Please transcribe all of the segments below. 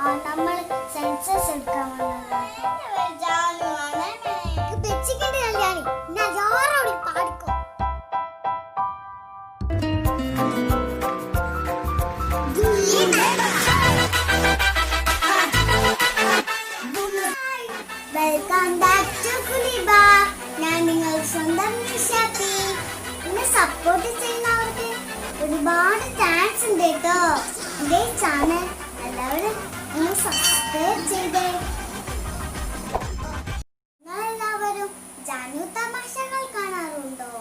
നമ്മൾ സെൻസസ് എടുക്കാൻ welcome back to കുലിബ. ഞാൻ നിങ്ങൾ സ്വന്തം നിഷാത്തി. എന്നെ സപ്പോർട്ട് ചെയ്യുന്നവർക്ക് ഒരുപാട് താങ്ക്സ് ഉണ്ട് കേട്ടോ. എന്റെ ചാനൽ എല്ലാവരും ഒന്ന് സബ്സ്ക്രൈബ് ചെയ്തേ. നിങ്ങളെല്ലാവരും ജാനു തമാശകൾ കാണാറുണ്ടോ?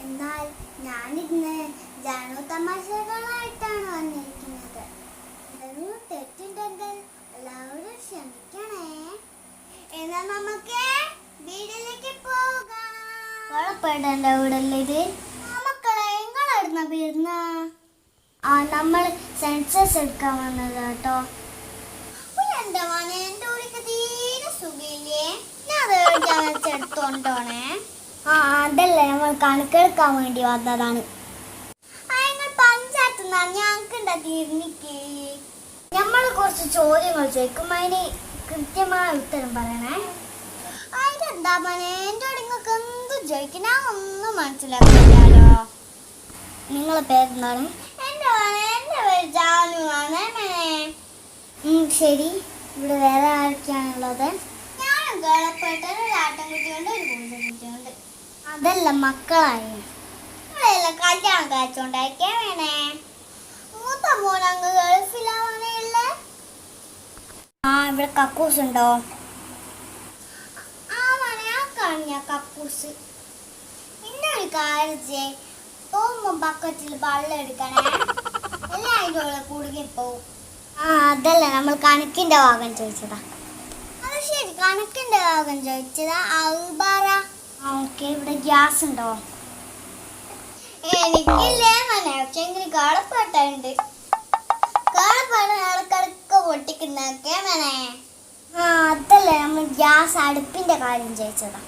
എന്നാൽ ഞാനിന്ന് ജാനു തമാശകളായിട്ടാണ് വന്നിരിക്കുന്നത്. എന്തെങ്കിലും തെറ്റുണ്ടെങ്കിൽ എല്ലാവരും ക്ഷമിക്കണേ. എന്നാ നമുക്ക് വീട്ടിലേക്ക് പോകാം. കുഴപ്പമില്ല വീടല്ലേ ഇത്. മക്കളെ നിങ്ങളായിരുന്ന വീടുന്ന നമ്മൾ സെൻസസ് എടുക്കാൻ വന്നത് കേട്ടോ. എന്റെ മോനെ എന്റെ കൂടെ തീരെ സുഖയില്ലേ? ഞാൻ എടുത്തോണ്ടോണേ. അതല്ല നമ്മൾ കണക്കെടുക്കാൻ വേണ്ടി വന്നതാണ്. പഞ്ചായത്ത് ഞങ്ങൾക്ക് ഉണ്ടാക്കിയിരുന്നിക്ക്. നമ്മൾ കുറച്ച് ചോദ്യങ്ങൾ ചോദിക്കും, അതിന് കൃത്യമായ ഉത്തരം പറയണേ. അതിനെന്താ മോനെ എന്റെ കൂടെ നിങ്ങൾക്ക് എന്തും ചോദിക്കും, ഞാൻ ഒന്നും മനസ്സിലാക്കില്ലല്ലോ. നിങ്ങളെ പേരെന്താണ്? എന്റെ പേര് ജാനു ആണ്. ശരി, ഇവിടെ വേറെ ആരൊക്കെയാണുള്ളത്? ഞാനും കേളപ്പെട്ട ഒരു ആട്ടൻകുട്ടിയുണ്ട്, ഒരു പൂച്ചക്കുട്ടിയുണ്ട്. അതല്ല മക്കളായി കല്യാണം കഴിച്ചോണ്ടായിരിക്കേ വേണേ. മൂത്ത മോൻ അങ്ങ് ഗൾഫിലാവാനേ ഉള്ളേ. ഇവിടെ കക്കൂസ് ഉണ്ടോ? കാണ കക്കൂസ്. ഇന്നൊരു കാര്യം പോകുമ്പോ ബക്കറ്റിൽ വെള്ളം എടുക്കണേ, എല്ലാം അതിൻ്റെ ഉള്ളിൽ കുടുങ്ങിപ്പോവും. അതല്ല നമ്മൾ കണക്കിന്റെ ഭാഗം ചോദിച്ചതാ. അത് ശരി, കണക്കിന്റെ ഭാഗം ചോദിച്ചതാ. ഓക്കെ, ഇവിടെ ഗ്യാസ് ഉണ്ടോ? എനിക്കില്ലേ മനെ, പക്ഷെ എങ്ങനെ കളപ്പാട്ടുണ്ട്. കളപ്പാട് ഇടക്കിടക്ക് പൊട്ടിക്കുന്നൊക്കെ മനെ. അതല്ല നമ്മൾ ഗ്യാസ് അടുപ്പിന്റെ കാര്യം ചോദിച്ചതാ.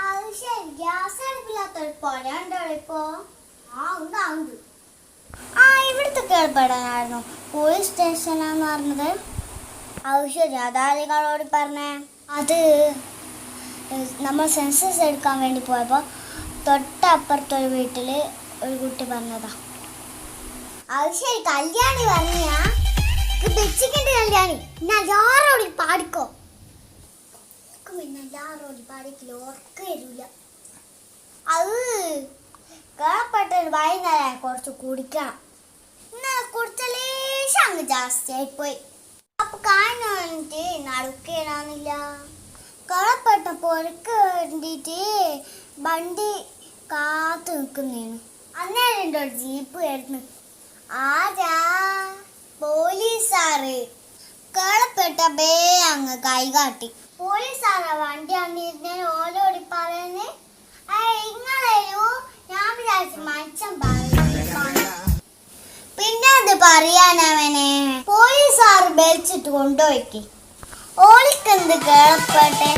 അത് ശരി, ഗ്യാസ് അടുപ്പില്ലാത്തൊരു പൊരണ്ടോ ഇപ്പോ? ഉണ്ട്. ഇവിടുത്തെ കേൾപ്പെടാനായിരുന്നു പോലീസ് സ്റ്റേഷനാന്ന് പറഞ്ഞത്. അത് ശരി, അതാരികളോട് പറഞ്ഞേ? അത് നമ്മൾ സെൻസസ് എടുക്കാൻ വേണ്ടി പോയപ്പോൾ തൊട്ടപ്പുറത്തൊരു വീട്ടിൽ ഒരു കുട്ടി പറഞ്ഞതാ. അത് ശരി, കല്യാണി പറഞ്ഞാ വെച്ചിട്ടുണ്ട് കല്യാണി. എല്ലാരോടി പാടിക്കോ. പിന്നെ എല്ലാരോടി പാടിക്കില്ല, ഓർക്ക് വരില്ല. അത് കേളപ്പെട്ട വൈകുന്നേരം കുറച്ച് കുടിക്കണം. ഇന്നലെ കുടിച്ചലേശം അങ്ങ് ജാസ്തി ആയിപ്പോയി. അപ്പൊ കാഞ്ഞു വന്നിട്ട് നടക്കേറാന്നില്ല. കേളപ്പെട്ട പൊരക്ക് വേണ്ടിട്ട് വണ്ടി കാത്തു നിൽക്കുന്നേനു. അന്നേരം എൻ്റെ ഒരു ജീപ്പ് ആയിരുന്നു. ആരാ? പോലീസാറ്. കേളപ്പെട്ട ബേ അങ്ങ് കൈകാട്ടി. പോലീസാറാ വണ്ടി അങ്ങിരുന്നേന് ഓലോടി പറയുന്നേ. ഞാൻ വിചാരിച്ചു മനുഷ്യൻ പിന്നെ അത് പറയാനവനെ പോലീസാറ് ബെൽച്ചിട്ട് കൊണ്ടുപോയിക്ക്. ഓളിക്കെന്ത് കേളപ്പെട്ടെ?